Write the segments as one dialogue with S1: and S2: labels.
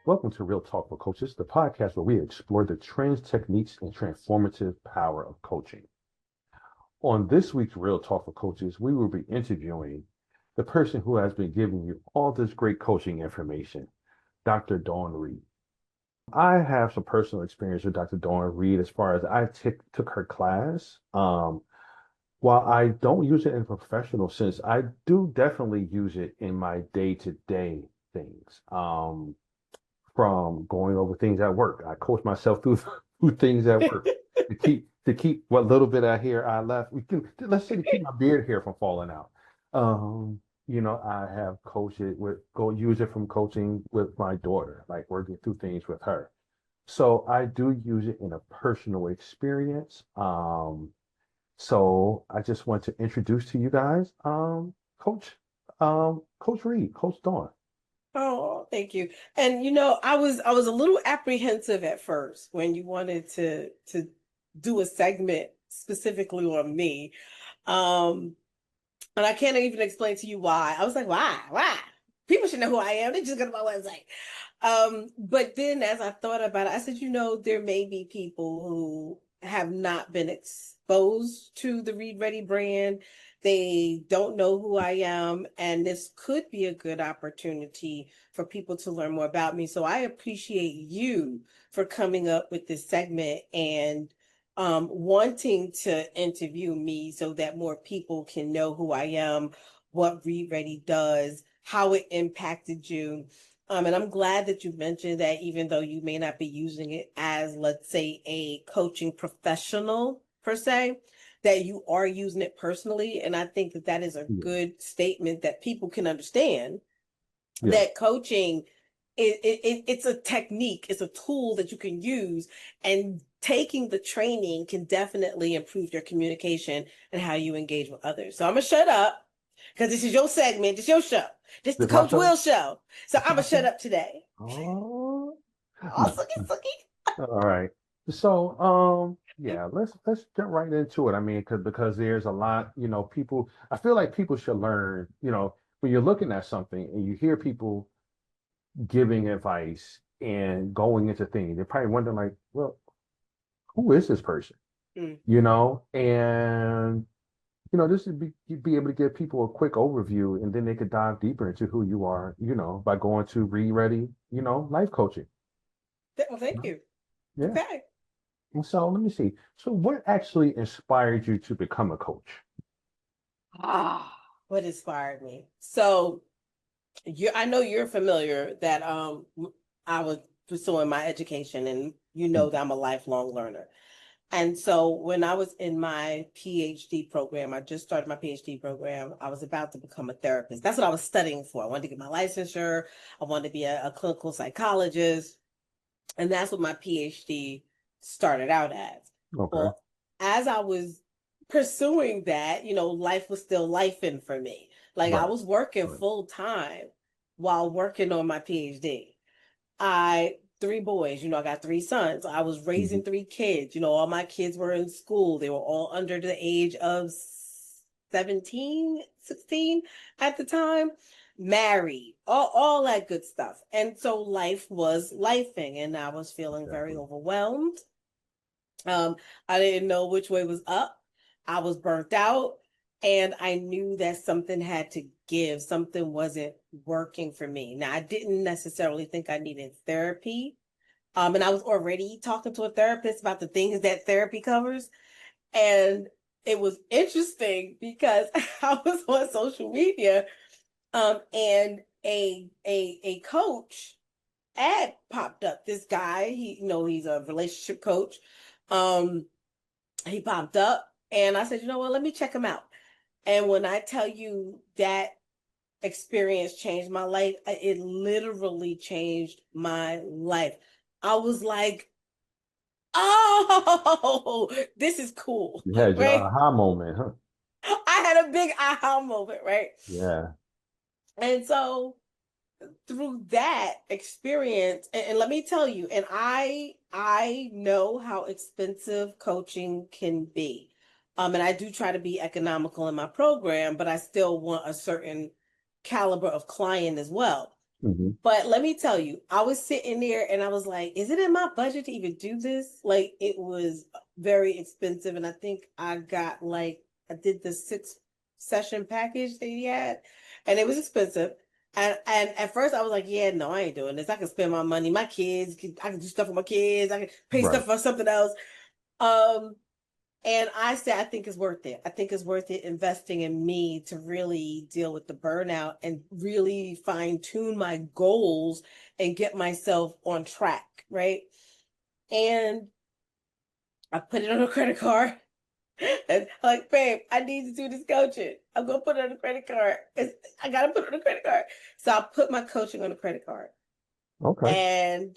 S1: Welcome to Real Talk for Coaches, the podcast where we explore the trends, techniques, and transformative power of coaching. On this week's Real Talk for Coaches, we will be interviewing the person who has been giving you all this great coaching information, Dr. Dawn Reid. I have some personal experience with Dr. Dawn Reid as far as I took her class. While I don't use it in a professional sense, I do definitely use it in my day-to-day things. From going over things at work. I coach myself through things at work to keep what little bit of hair I left. Let's say to keep my beard hair from falling out. I have coached it use it from coaching with my daughter, like working through things with her. So I do use it in a personal experience. So I just want to introduce to you guys, Coach Reid, Coach Dawn.
S2: Oh, thank you. And I was a little apprehensive at first when you wanted to do a segment specifically on me. Um, and I can't even explain to you why. I was like, why? Why? People should know who I am. They just go to my website. But then as I thought about it, I said, there may be people who have not been exposed to the Reid Ready brand. They don't know who I am, and this could be a good opportunity for people to learn more about me. So I appreciate you for coming up with this segment and wanting to interview me so that more people can know who I am, what Reid Ready does, how it impacted you. And I'm glad that you mentioned that even though you may not be using it as, let's say, a coaching professional per se, that you are using it personally. And I think that that is a
S1: Yeah.
S2: good statement that people can understand
S1: Yeah.
S2: that coaching, it's a technique, it's a tool that you can use, and taking the training can definitely improve your communication and how you engage with others. So I'm going to shut up because this is your segment, this is your show. This is the
S1: This my
S2: Coach
S1: show?
S2: Will show. So
S1: This
S2: I'm
S1: my
S2: going to shut
S1: show?
S2: up today.
S1: Oh,
S2: Oh, sucky, sucky.
S1: all right. So, yeah, let's jump right into it. I mean, because there's a lot, people. I feel like people should learn. When you're looking at something and you hear people giving advice and going into things, they're probably wondering, like, well, who is this person?
S2: Mm.
S1: And this would be able to give people a quick overview, and then they could dive deeper into who you are, by going to Reid Ready, Life Coaching.
S2: Well, thank you.
S1: Yeah.
S2: Okay.
S1: And so let me see. So what actually inspired you to become a coach?
S2: What inspired me? So I know you're familiar that I was pursuing my education, and that I'm a lifelong learner. And so when I was in my PhD program, I just started my PhD program. I was about to become a therapist. That's what I was studying for. I wanted to get my licensure. I wanted to be a clinical psychologist. And that's what my PhD started out as.
S1: Okay.
S2: Well, as I was pursuing that, life was still lifing for me. Like I
S1: Right.
S2: was working
S1: Right.
S2: full time while working on my PhD. I three boys, I got three sons. I was
S1: Mhm.
S2: raising three kids. All my kids were in school. They were all under the age of 17, 16 at the time, married, all that good stuff. And so life was lifing, and I was feeling very
S1: Exactly.
S2: overwhelmed. Um, I didn't know which way was up. I was burnt out, and I knew that something had to give. Something wasn't working for me. Now, I didn't necessarily think I needed therapy. And I was already talking to a therapist about the things that therapy covers. And it was interesting because I was on social media, and a coach ad popped up. This guy, he's a relationship coach. Um, he popped up, and I said, you know what, let me check him out. And when I tell you that experience changed my life, it literally changed my life. I was like, oh, this is cool,
S1: You had your
S2: right?
S1: aha moment, huh?
S2: I had a big aha moment, right?
S1: Yeah.
S2: And so through that experience, and let me tell you, and I know how expensive coaching can be. And I do try to be economical in my program, but I still want a certain caliber of client as well.
S1: Hmm.
S2: But let me tell you, I was sitting there and I was like, is it in my budget to even do this? Like, it was very expensive. And I think I did the 6 session package that he had, and it was expensive. And at first I was like, yeah, no, I ain't doing this. I can spend my money. I can do stuff for my kids. I can pay
S1: Right.
S2: stuff for something else. Um, and I said, I think it's worth it. I think it's worth it investing in me to really deal with the burnout and really fine tune my goals and get myself on track. Right. And I put it on a credit card. And I'm like, babe, I need to do this coaching. I'm going to put it on a credit card. I got to put it on a credit card. So I put my coaching on a credit card.
S1: Okay.
S2: And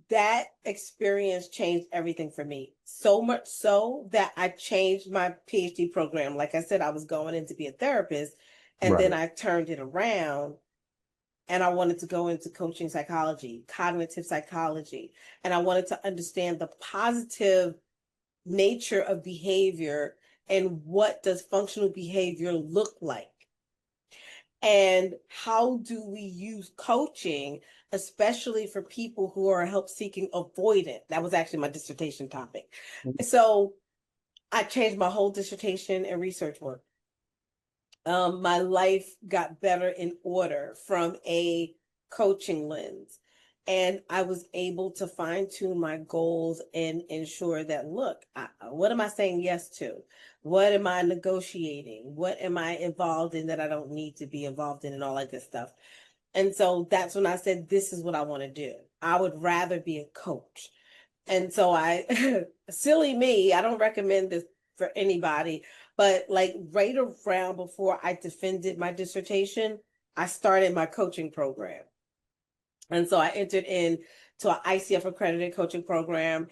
S2: that experience changed everything for me. So much so that I changed my PhD program. Like I said, I was going in to be a therapist, and then
S1: Right.
S2: I turned it around and I wanted to go into coaching psychology, cognitive psychology, and I wanted to understand the positive nature of behavior and what does functional behavior look like. And how do we use coaching, especially for people who are help seeking avoidant? That was actually my dissertation topic. So I changed my whole dissertation and research work. My life got better in order from a coaching lens. And I was able to fine tune my goals and ensure that, look, what am I saying yes to? What am I negotiating? What am I involved in that I don't need to be involved in, and all that good stuff? And so that's when I said, this is what I want to do. I would rather be a coach. And so silly me, I don't recommend this for anybody, but like right around before I defended my dissertation, I started my coaching program. And so I entered in to an ICF accredited coaching program,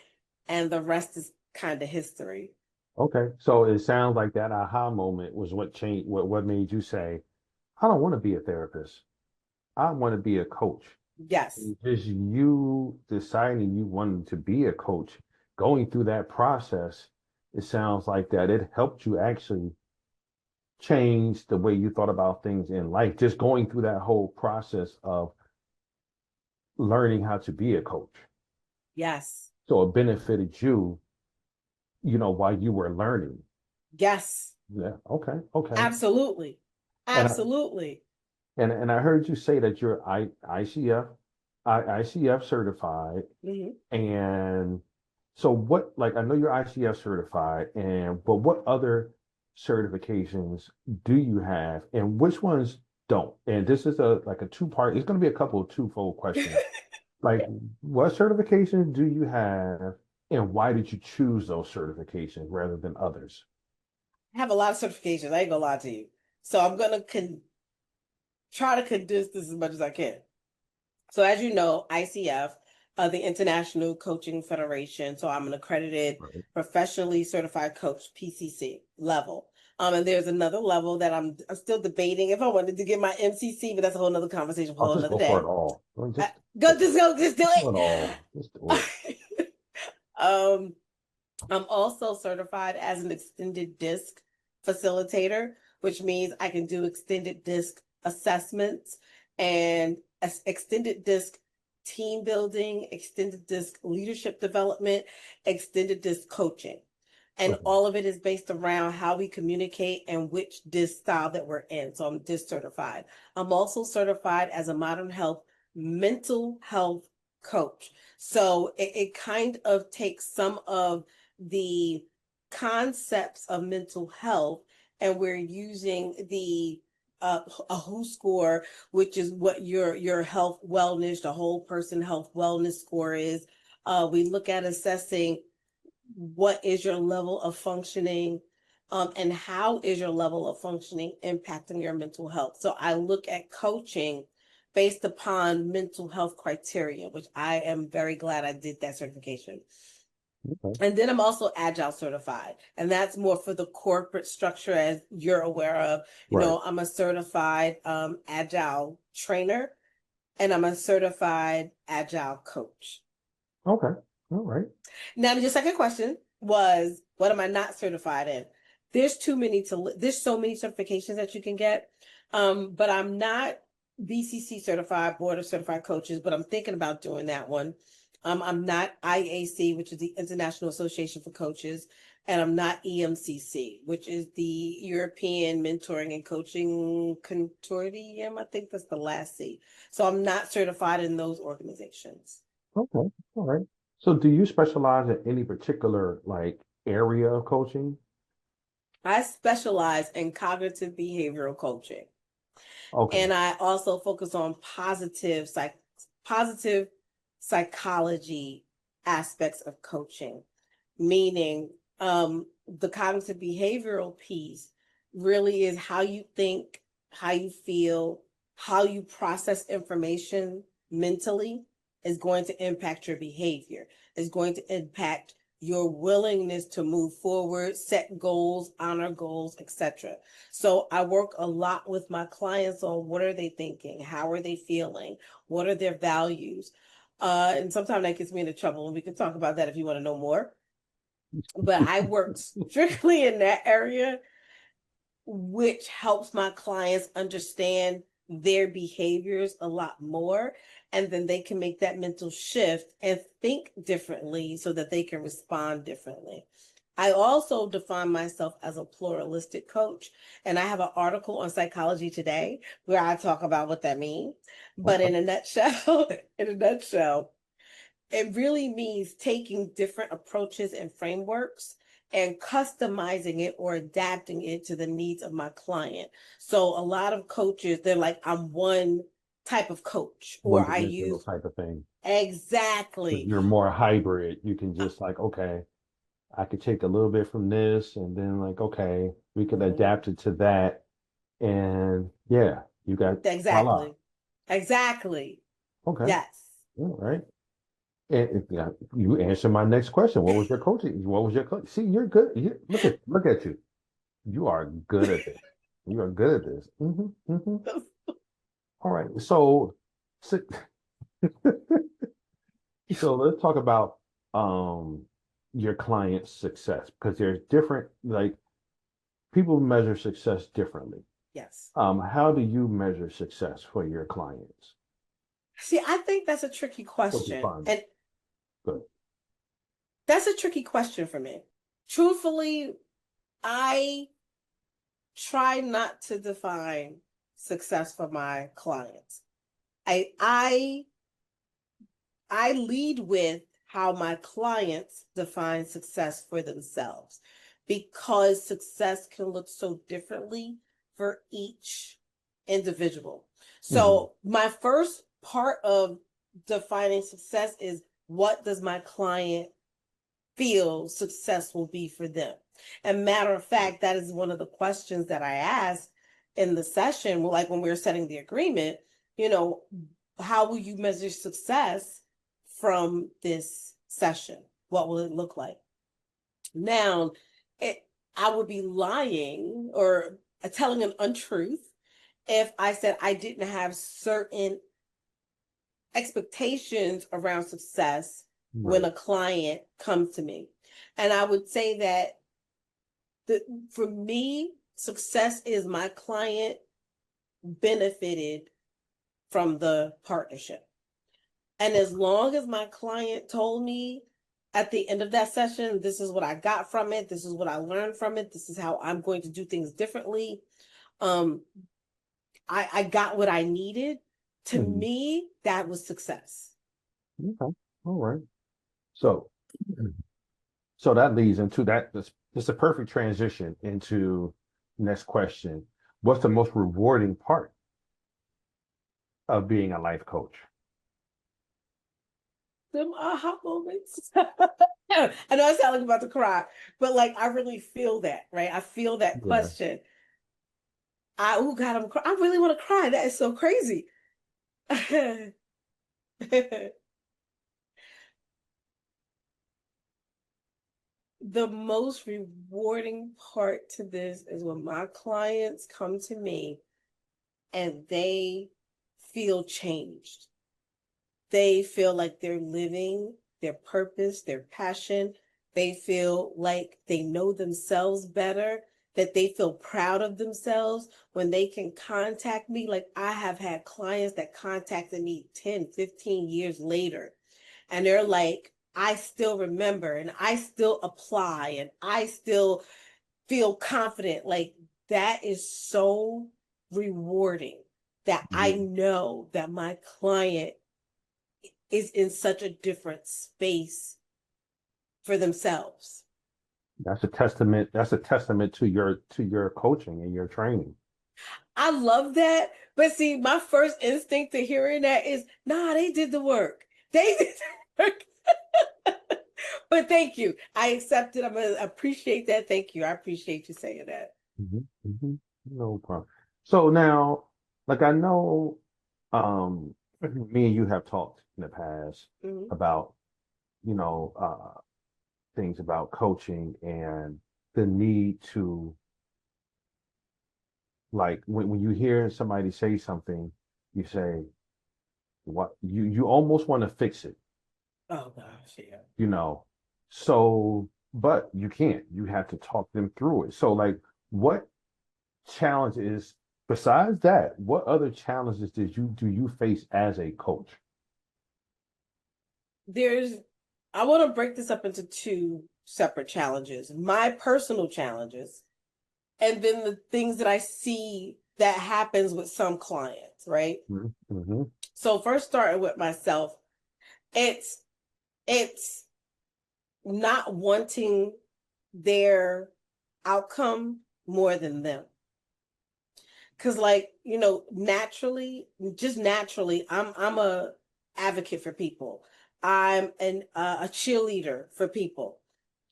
S2: and the rest is kind of history.
S1: Okay. So it sounds like that aha moment was what changed, what made you say, I don't want to be a therapist. I want to be a coach.
S2: Yes.
S1: Just you deciding you wanted to be a coach, going through that process, it sounds like that it helped you actually change the way you thought about things in life, just going through that whole process of learning how to be a coach.
S2: Yes.
S1: So it benefited you, while you were learning.
S2: Yes.
S1: Yeah. Okay. Okay.
S2: Absolutely.
S1: And I,
S2: Absolutely.
S1: and I heard you say that you're ICF certified.
S2: Mhm.
S1: And so what, like, I know you're ICF certified, but what other certifications do you have and which ones don't? And this is a two-part, it's going to be a couple of twofold questions. Like, what certifications do you have and why did you choose those certifications rather than others?
S2: I have a lot of certifications. I ain't gonna lie to you. So I'm gonna try to condense this as much as I can. So as you know, ICF, the International Coaching Federation. So I'm an accredited
S1: Right.
S2: professionally certified coach, PCC level. And there's another level that I'm still debating if I wanted to get my MCC, but that's a whole nother conversation for a
S1: I'll
S2: whole
S1: just
S2: nother
S1: go for it
S2: day.
S1: all.
S2: Just do
S1: Just do it all. Just do it.
S2: it. um, I'm also certified as an extended disc facilitator, which means I can do extended disc assessments and extended disc team building, extended disc leadership development, extended disc coaching. And
S1: Okay.
S2: all of it is based around how we communicate and which disc style that we're in. So I'm disc certified. I'm also certified as a modern health mental health coach. So it kind of takes some of the concepts of mental health, and we're using the a WHO score, which is what your health wellness, the whole person health wellness score is. We look at assessing what is your level of functioning, and how is your level of functioning impacting your mental health. So I look at coaching based upon mental health criteria, which I am very glad I did that certification.
S1: Okay.
S2: And then I'm also Agile certified, and that's more for the corporate structure, as you're aware of.
S1: Right.
S2: I'm a certified Agile trainer, and I'm a certified Agile coach.
S1: Okay. All right.
S2: Now, your second question was, what am I not certified in? There's too many there's so many certifications that you can get. But I'm not BCC certified, Board of Certified Coaches, but I'm thinking about doing that one. I'm not IAC, which is the International Association for Coaches, and I'm not EMCC, which is the European Mentoring and Coaching Consortium. I think that's the last C. So I'm not certified in those organizations.
S1: Okay. All right. So do you specialize in any particular like area of coaching?
S2: I specialize in cognitive behavioral coaching.
S1: Okay.
S2: And I also focus on positive psychology aspects of coaching, meaning the cognitive behavioral piece really is how you think, how you feel, how you process information mentally is going to impact your behavior, is going to impact your willingness to move forward, set goals, honor goals, etc. So I work a lot with my clients on what are they thinking, how are they feeling, what are their values, and sometimes that gets me into trouble, and we can talk about that if you want to know more. But I work strictly in that area, which helps my clients understand their behaviors a lot more. And then they can make that mental shift and think differently so that they can respond differently. I also define myself as a pluralistic coach, and I have an article on Psychology Today where I talk about what that means. But
S1: Okay.
S2: in a nutshell, in a nutshell, it really means taking different approaches and frameworks and customizing it or adapting it to the needs of my client. So a lot of coaches, they're like, I'm one type of coach,
S1: One
S2: or I
S1: dimensional
S2: use
S1: type of thing. If
S2: exactly.
S1: you're more hybrid, you can just like, okay, I could take a little bit from this and then like, okay, we could
S2: Mhm.
S1: adapt it to that. And yeah, you got voila.
S2: Exactly. Exactly.
S1: Okay.
S2: Yes.
S1: All right. And yeah, you answered my next question. What was your coaching? What was your coach? See, you're good. Look at you. You are good at this. You are good at this. All right. So, so let's talk about um your client's success because there's different like people measure success differently.
S2: Yes.
S1: How do you measure success for your clients?
S2: See, I think that's a tricky
S1: What you
S2: question.
S1: find?
S2: And
S1: Good.
S2: that's a tricky question for me. Truthfully, I try not to define success for my clients. I I I lead with how my clients define success for themselves because success can look so differently for each individual.
S1: Hmm.
S2: So my first part of defining success is what does my client feel success will be for them. And matter of fact, that is one of the questions that I asked in the session, like when we were setting the agreement, you know, how will you measure success from this session? What will it look like? Now, it, I would be lying or telling an untruth if I said I didn't have certain expectations around success when
S1: Right.
S2: a client comes to me. And I would say that for me, success is my client benefited from the partnership. And as long as my client told me at the end of that session, this is what I got from it, this is what I learned from it, this is how I'm going to do things differently. Um, I got what I needed. To
S1: Mhm.
S2: me, that was success.
S1: Okay. All right. So, so that leads into that. This is a perfect transition into next question. What's the most rewarding part of being a life coach?
S2: Them aha moments. I know I sound like I'm about to cry, but like I really feel that, right? I feel that
S1: Yeah.
S2: question. Oh God, I really want to cry. That is so crazy. The most rewarding part to this is when my clients come to me and they feel changed. They feel like they're living their purpose, their passion. They feel like they know themselves better. that they feel proud of themselves when they can contact me. Like I have had clients that contacted me 10, 15 years later, and they're like, I still remember and I still apply and I still feel confident. Like that is so rewarding that I
S1: Mhm.
S2: know that my client is in such a different space for themselves.
S1: That's a testament. That's a testament to your coaching and your training.
S2: I love that. But see, my first instinct to hearing that is, nah, they did the work. They did the work. But thank you. I accept it. I'm going to appreciate that. Thank you. I appreciate you saying that.
S1: No problem. So now, like I know, me and you have talked in the past
S2: Mhm.
S1: about, you know, things about coaching and the need to, like, when you hear somebody say something, you say, what you almost want to fix it,
S2: Oh gosh, yeah.
S1: you know. So, but you can't. You have to talk them through it. So, like, what challenges besides that, what other challenges do you face as a coach?
S2: There's, I want to break this up into two separate challenges. My personal challenges, and then the things that I see that happens with some clients, right?
S1: Mm-hmm.
S2: So first starting with myself, it's it's not wanting their outcome more than them. Cause like, naturally, just naturally, I'm a advocate for people. I'm a cheerleader for people.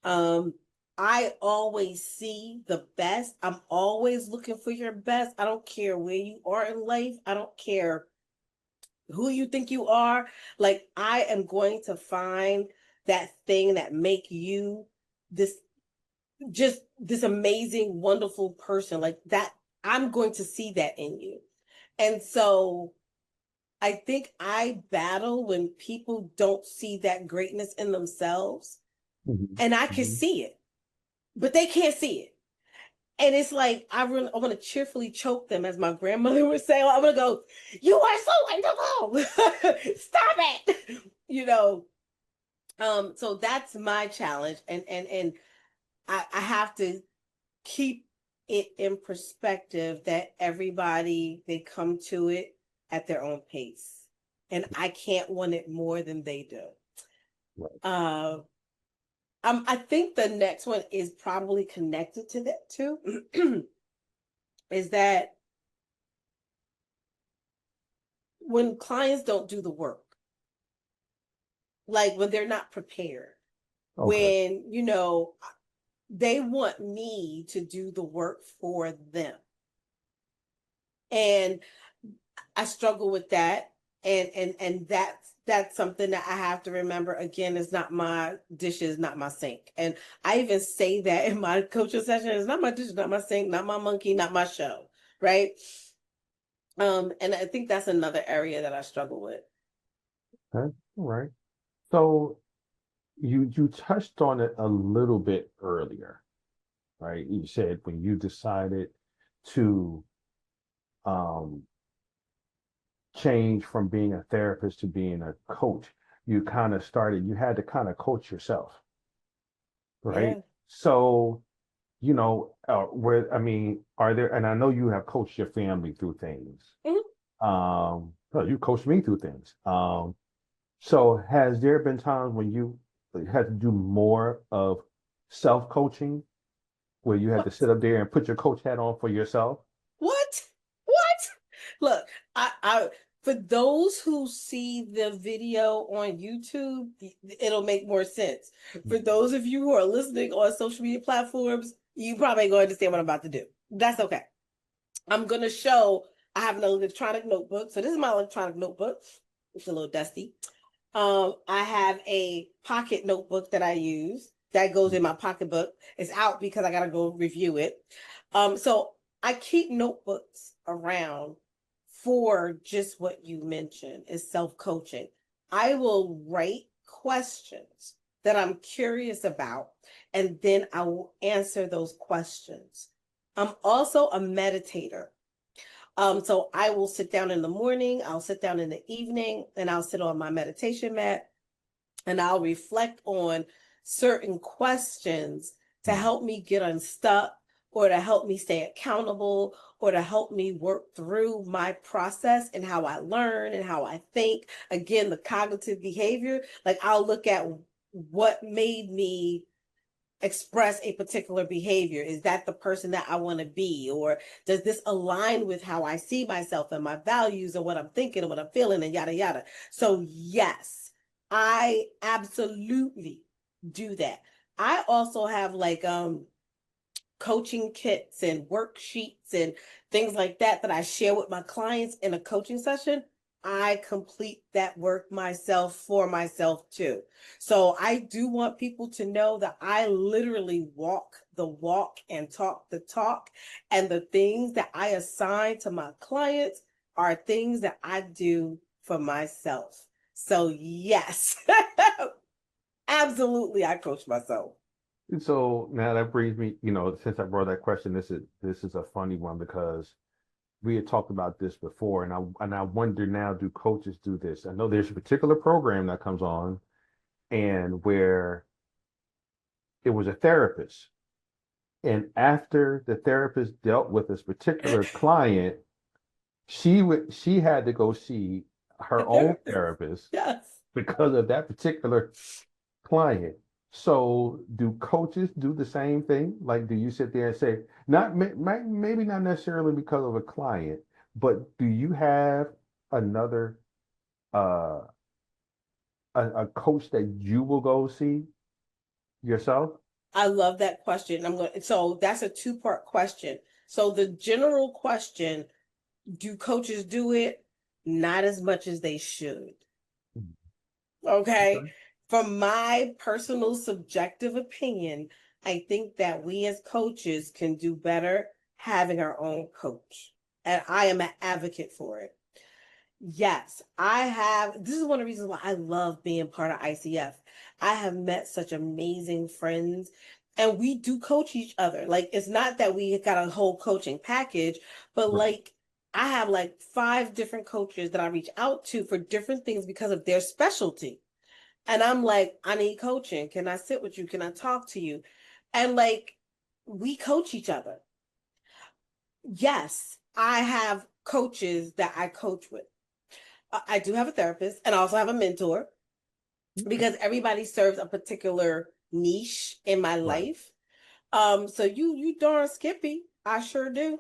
S2: Um, I always see the best. I'm always looking for your best. I don't care where you are in life. I don't care who you think you are. Like I am going to find that thing that make you this just this amazing, wonderful person. Like that, I'm going to see that in you. And so I think I battle when people don't see that greatness in themselves.
S1: Mm-hmm.
S2: And I can
S1: Mm-hmm.
S2: see it, but they can't see it. And it's like I want to cheerfully choke them, as my grandmother would say. I'm gonna go, "You are so wonderful! Stop it!" You know. So that's my challenge, and I have to keep it in perspective that everybody they come to it at their own pace, and I can't want it more than they do.
S1: Right.
S2: Uh, I think the next one is probably connected to that too. Is that when clients don't do the work, like when they're not prepared,
S1: Okay.
S2: when, they want me to do the work for them. And I struggle with that. And that's something that I have to remember again, is not my dishes, not my sink. And I even say that in my coaching session, it's not my dishes, not my sink, not my monkey, not my show. Right. And I think that's another area that I struggle with.
S1: Okay. All right. So you touched on it a little bit earlier, right? You said when you decided to um change from being a therapist to being a coach, you had to kind of coach yourself, right?
S2: Yeah.
S1: So, where, I mean, are there, and I know you have coached your family through things.
S2: Mhm.
S1: Well, you coached me through things. So has there been times when you had to do more of self-coaching, where you had to
S2: What?
S1: sit up there and put your coach hat on for yourself?
S2: What? What? Look, I for those who see the video on YouTube, it'll make more sense. For those of you who are listening on social media platforms, you probably ain't gonna understand what I'm about to do. That's okay. I'm gonna show. I have an electronic notebook. So this is my electronic notebook. It's a little dusty. I have a pocket notebook that I use that goes in my pocketbook. It's out because I gotta go review it. So I keep notebooks around for just what you mentioned is self-coaching. I will write questions that I'm curious about, and then I will answer those questions. I'm also a meditator. So I will sit down in the morning, I'll sit down in the evening, and I'll sit on my meditation mat and I'll reflect on certain questions to
S1: Mm.
S2: help me get unstuck or to help me stay accountable or to help me work through my process and how I learn and how I think. Again, the cognitive behavior, like I'll look at what made me express a particular behavior. Is that the person that I want to be? Or does this align with how I see myself and my values and what I'm thinking and what I'm feeling and yada, yada. So yes, I absolutely do that. I also have like, coaching kits and worksheets and things like that that I share with my clients in a coaching session. I complete that work myself for myself too. So I do want people to know that I literally walk the walk and talk the talk. And the things that I assign to my clients are things that I do for myself. So yes, absolutely, I coach myself.
S1: So now that brings me, since I brought that question, this is a funny one because we had talked about this before, and I wonder now, do coaches do this? I know there's a particular program that comes on, and where it was a therapist, and after the therapist dealt with this particular client, she had to go see her own therapist
S2: Yes.
S1: because of that particular client. So do coaches do the same thing? Like, do you sit there and say, not maybe not necessarily because of a client, but do you have another uh a coach that you will go see yourself?
S2: I love that question. So that's a two-part question. So the general question, do coaches do it? Not as much as they should. Okay.
S1: Okay.
S2: From my personal subjective opinion, I think that we as coaches can do better having our own coach. And I am an advocate for it. Yes, I have. This is one of the reasons why I love being part of ICF. I have met such amazing friends, and we do coach each other. Like, it's not that we got a whole coaching package, but
S1: Right.
S2: like, I have like five different coaches that I reach out to for different things because of their specialty. And I'm like, I need coaching. Can I sit with you? Can I talk to you? And like, we coach each other. Yes, I have coaches that I coach with. I do have a therapist and I also have a mentor
S1: Okay.
S2: because everybody serves a particular niche in my
S1: Right.
S2: life. So you darn Skippy, I sure do.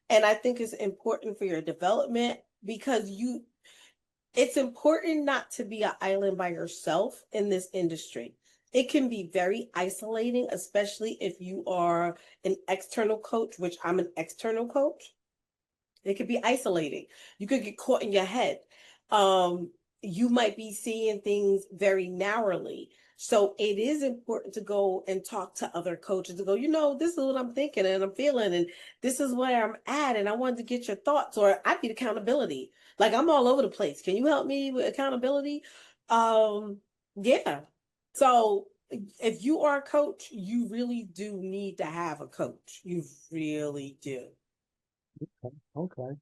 S2: And I think it's important for your development because it's important not to be an island by yourself in this industry. It can be very isolating, especially if you are an external coach, which I'm an external coach. It could be isolating. You could get caught in your head. Um, you might be seeing things very narrowly. So it is important to go and talk to other coaches to go, this is what I'm thinking and I'm feeling, and this is where I'm at. And I wanted to get your thoughts, or I need accountability. Like, I'm all over the place. Can you help me with accountability? Um, yeah. So if you are a coach, you really do need to have a coach. You really do.
S1: Okay.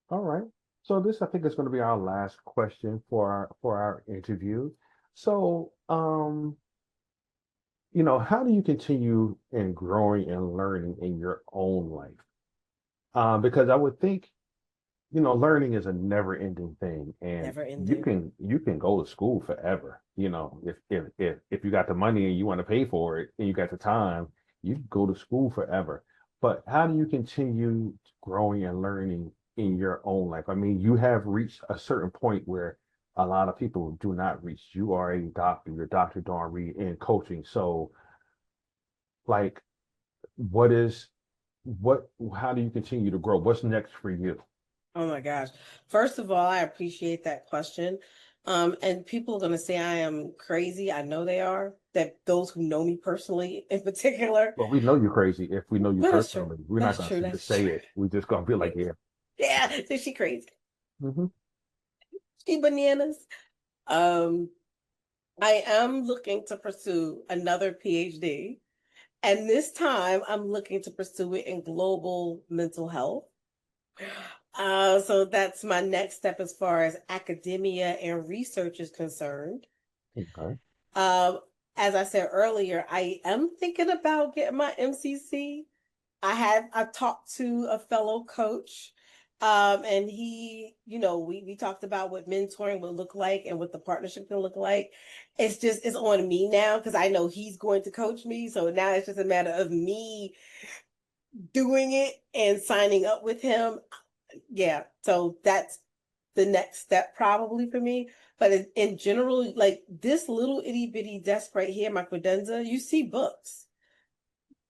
S1: All right. So this, I think, is going to be our last question for our interview. So, how do you continue in growing and learning in your own life? Because I would think, learning is a never-ending thing, and
S2: Never
S1: you
S2: ending.
S1: can you can go to school forever. If you got the money and you want to pay for it and you got the time, you can go to school forever. But how do you continue growing and learning in your own life? I mean, you have reached a certain point where a lot of people do not reach. You are a doctor, you're Dr. Dawn Reed in coaching. So, like, what is what? How do you continue to grow? What's next for you?
S2: Oh my gosh. First of all, I appreciate that question. And people are going to say I am crazy. I know they are, that those who know me personally in particular.
S1: Well, we know you're crazy if we know you
S2: But that's true.
S1: personally. We're not
S2: That's
S1: going
S2: true.
S1: to just
S2: That's
S1: say
S2: true.
S1: it. We're just going to be like, yeah.
S2: Yeah. So she crazy.
S1: Hmm.
S2: She bananas. Um, I am looking to pursue another PhD. And this time I'm looking to pursue it in global mental health. So that's my next step as far as academia and research is concerned.
S1: Okay.
S2: Um, as I said earlier, I am thinking about getting my MCC. I've talked to a fellow coach, and we talked about what mentoring would look like and what the partnership can look like. It's on me now because I know he's going to coach me. So now it's just a matter of me doing it and signing up with him. Yeah, so that's the next step probably for me. But in general, like this little itty bitty desk right here, my credenza, you see books.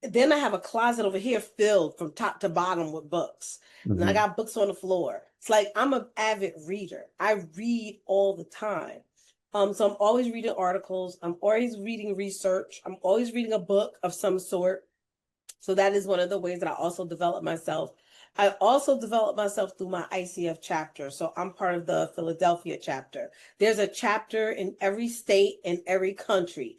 S2: Then I have a closet over here filled from top to bottom with books. And I
S1: Mm-hmm.
S2: got books on the floor. It's like I'm an avid reader. I read all the time. So I'm always reading articles. I'm always reading research. I'm always reading a book of some sort. So that is one of the ways that I also develop myself. I also develop myself through my ICF chapter. So I'm part of the Philadelphia chapter. There's a chapter in every state and every country.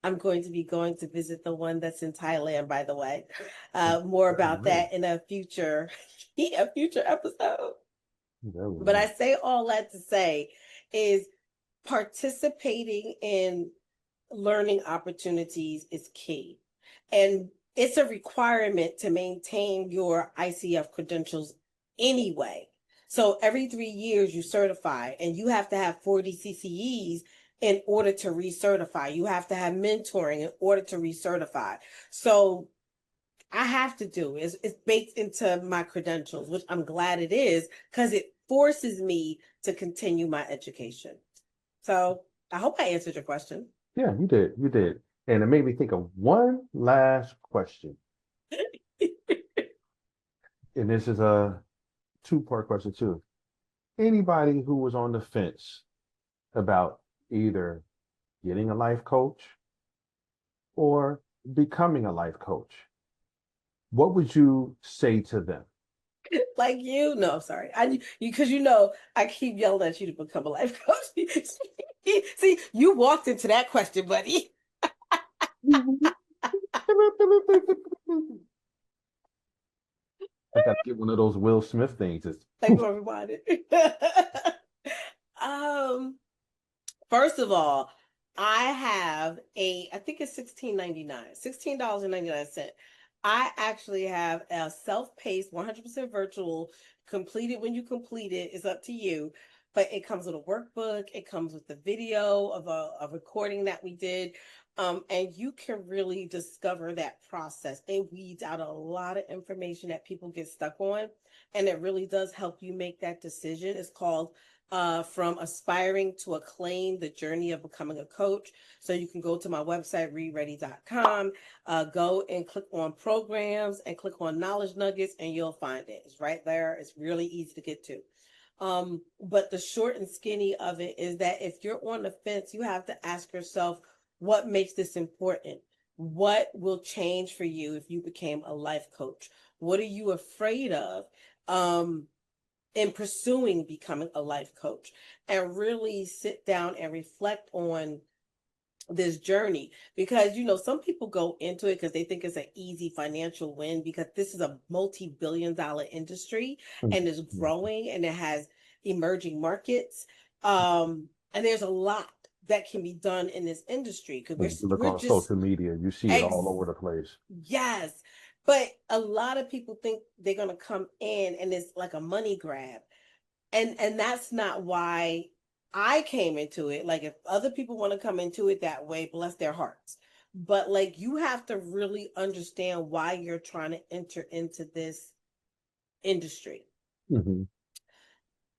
S2: I'm going to be going to visit the one that's in Thailand, by the way. More
S1: Very
S2: about
S1: nice.
S2: that in a future a future episode.
S1: Very
S2: But I
S1: nice.
S2: say all that to say is participating in learning opportunities is key. And it's a requirement to maintain your ICF credentials anyway. So every 3 years you certify, and you have to have 40 CCEs in order to recertify. You have to have mentoring in order to recertify. So I have to do it. It's baked into my credentials, which I'm glad it is because it forces me to continue my education. So I hope I answered your question.
S1: Yeah, you did. You did. And it made me think of one last question. And this is a two-part question too. Anybody who was on the fence about either getting a life coach or becoming a life coach, what would you say to them?
S2: Like you, no, sorry. I because I keep yelling at you to become a life coach. See, you walked into that question, buddy.
S1: I got to get one of those Will Smith things. It's
S2: Thank you
S1: poof.
S2: for reminding. um, First of all, I have I think it's $16.99. I actually have a self-paced, 100% virtual, completed when you complete it. It's up to you. But it comes with a workbook. It comes with the video of a recording that we did. And you can really discover that process. It weeds out a lot of information that people get stuck on. And it really does help you make that decision. It's called From Aspiring to Acclaim, the Journey of Becoming a Coach. So you can go to my website, reidready.com, go and click on programs and click on knowledge nuggets, and you'll find it. It's right there. It's really easy to get to. But the short and skinny of it is that if you're on the fence, you have to ask yourself, what makes this important? What will change for you if you became a life coach? What are you afraid of? In pursuing becoming a life coach, and really sit down and reflect on this journey, because some people go into it because they think it's an easy financial win, because this is a multi-billion-dollar industry and is growing and it has emerging markets, and there's a lot that can be done in this industry because
S1: And you look
S2: we're
S1: on
S2: just
S1: social media, you see it all
S2: ex
S1: over the place.
S2: yes, but a lot of people think they're going to come in and it's like a money grab, and that's not why I came into it. Like, if other people want to come into it that way, bless their hearts. But like, you have to really understand why you're trying to enter into this industry.
S1: Mm-hmm.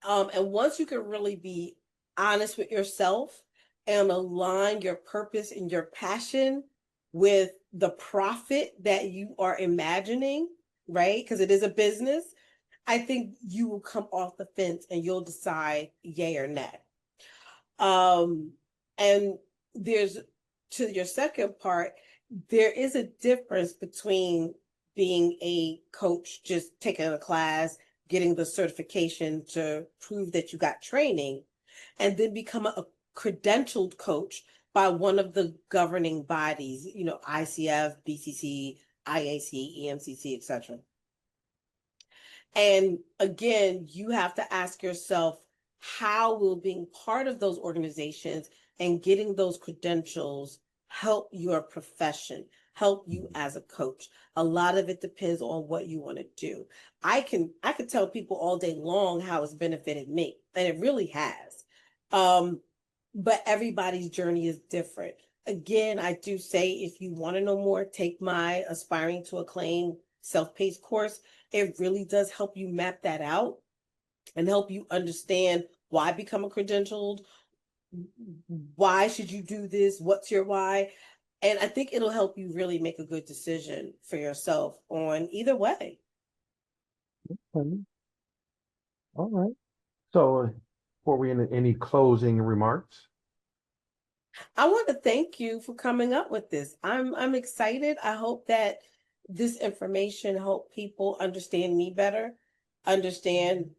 S2: And once you can really be honest with yourself and align your purpose and your passion with the profit that you are imagining, right? Because it is a business. I think you will come off the fence and you'll decide yay or nay. Um, and there's, to your second part, there is a difference between being a coach, just taking a class, getting the certification to prove that you got training, and then become a credentialed coach by one of the governing bodies, ICF, BCC, IAC, EMCC, etc. And again, you have to ask yourself, how will being part of those organizations and getting those credentials help your profession, help you as a coach? A lot of it depends on what you want to do. I could tell people all day long how it's benefited me, and it really has. But everybody's journey is different. Again, I do say, if you want to know more, take my Aspiring to Acclaim self-paced course. It really does help you map that out and help you understand why become a credentialed, why should you do this, what's your why. And I think it'll help you really make a good decision for yourself on either way.
S1: Okay. All right. So, before we end, any closing remarks?
S2: I want to thank you for coming up with this. I'm excited. I hope that this information help people understand me better, understand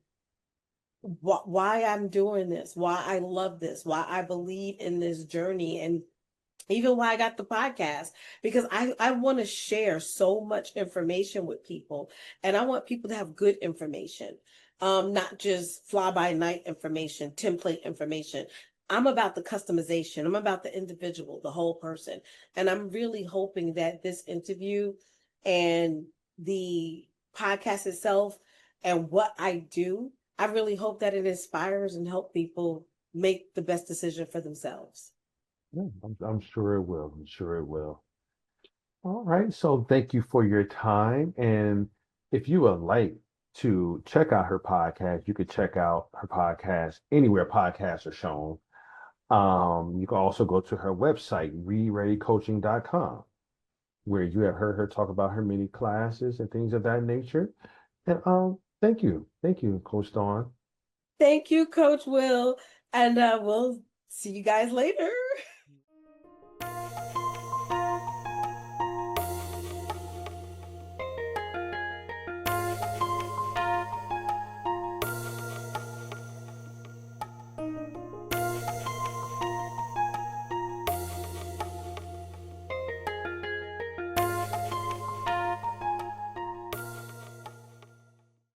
S2: why I'm doing this, why I love this, why I believe in this journey, and even why I got the podcast, because I want to share so much information with people, and I want people to have good information, not just fly by night information, template information. I'm about the customization. I'm about the individual, the whole person. And I'm really hoping that this interview and the podcast itself and what I do, I really hope that it inspires and help people make the best decision for themselves.
S1: Yeah, I'm sure it will. I'm sure it will. All right. So thank you for your time. And if you would like to check out her podcast, you could check out her podcast anywhere podcasts are shown. You can also go to her website, reidreadycoaching.com, where you have heard her talk about her many classes and things of that nature. And thank you. Thank you, Coach Dawn.
S2: Thank you, Coach Will. And we'll see you guys later.